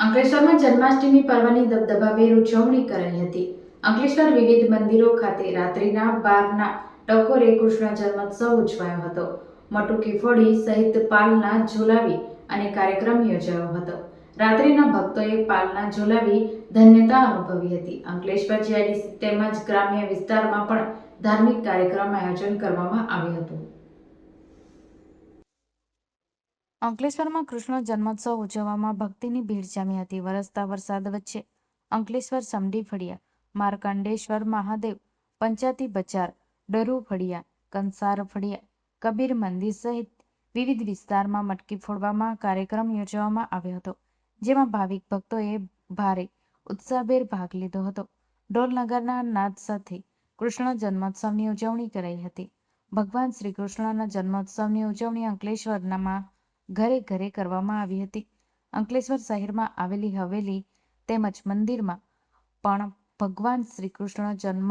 અંકલેશ્વરમાં જન્માષ્ટમી પર્વની દબદબાભેર ઉજવણી કરાઈ હતી. અંકલેશ્વર વિવિધ મંદિરો ખાતે રાત્રિના 12ના ટકોરે કૃષ્ણ જન્મોત્સવ ઉજવાયો હતો. મટુકી ફોડી સહિત પાલના ઝુલાવી અને કાર્યક્રમ યોજાયો હતો. રાત્રિના ભક્તોએ પાલના ઝુલાવી ધન્યતા અનુભવી હતી. અંકલેશ્વર જીઆઈડીસી તેમજ ગ્રામ્ય વિસ્તારમાં પણ ધાર્મિક કાર્યક્રમ આયોજન કરવામાં આવ્યું હતું. અંકલેશ્વરમાં કૃષ્ણ જન્મોત્સવ ઉજવવામાં ભક્તિની ભીડ જામી હતી. વરસતા વરસાદ વચ્ચે અંકલેશ્વર સમડી ફળિયા, માર્કંડેશ્વર મહાદેવ, પંચાતી બજાર, ડરુ ફળિયા, કંસાર ફળિયા, કબીર મંદિર સહિત વિવિધ વિસ્તારમાં મટકી ફોડવામાં કાર્યક્રમ યોજવામાં આવ્યો હતો, જેમાં ભાવિક ભક્તોએ ભારે ઉત્સાહભેર ભાગ લીધો હતો. ઢોલ નગારાના નાદ સાથે કૃષ્ણ જન્મોત્સવની ઉજવણી કરાઈ હતી. ભગવાન શ્રી કૃષ્ણના જન્મોત્સવની ઉજવણી અંકલેશ્વરમાં ઘરે ઘરે કરવામાં આવી હતી. અંકલેશ્વર શહેરમાં આવેલી હવેલી તેમજ મંદિરમાં પણ ભગવાન શ્રી કૃષ્ણ જન્મ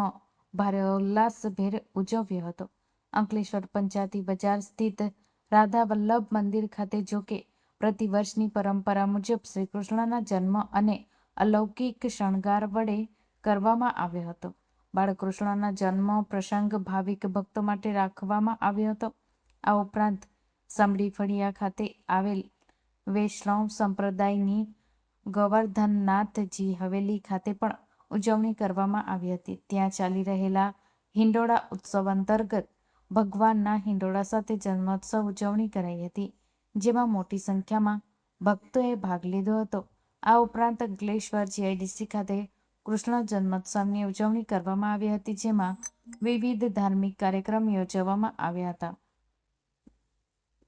ભારે ઉલ્લાસભેર ઉજવ્યો હતો. અંકલેશ્વર પંચાતી બજાર સ્થિત રાધા વલ્લભ મંદિર ખાતે જોકે પ્રતિવર્ષની પરંપરા મુજબ શ્રી કૃષ્ણના જન્મ અને અલૌકિક શણગાર વડે કરવામાં આવ્યો હતો. બાળકૃષ્ણના જન્મ પ્રસંગ ભાવિક ભક્તો માટે રાખવામાં આવ્યો હતો. આ ઉપરાંત સમડી ફળિયા ખાતે આવેલ વૈષ્ણવ સંપ્રદાયની ગોવર્ધનનાથજી હવેલી ખાતે પણ ઉજવણી કરવામાં આવી હતી. ત્યાં ચાલી રહેલા હિંડોળા ઉત્સવ અંતર્ગત ભગવાનના હિંડોળા સાથે જન્મોત્સવ ઉજવણી કરાઈ હતી, જેમાં મોટી સંખ્યામાં ભક્તોએ ભાગ લીધો હતો. આ ઉપરાંત અંકલેશ્વર જીઆઈડીસી ખાતે કૃષ્ણ જન્મોત્સવની ઉજવણી કરવામાં આવી હતી, જેમાં વિવિધ ધાર્મિક કાર્યક્રમ યોજવામાં આવ્યા હતા.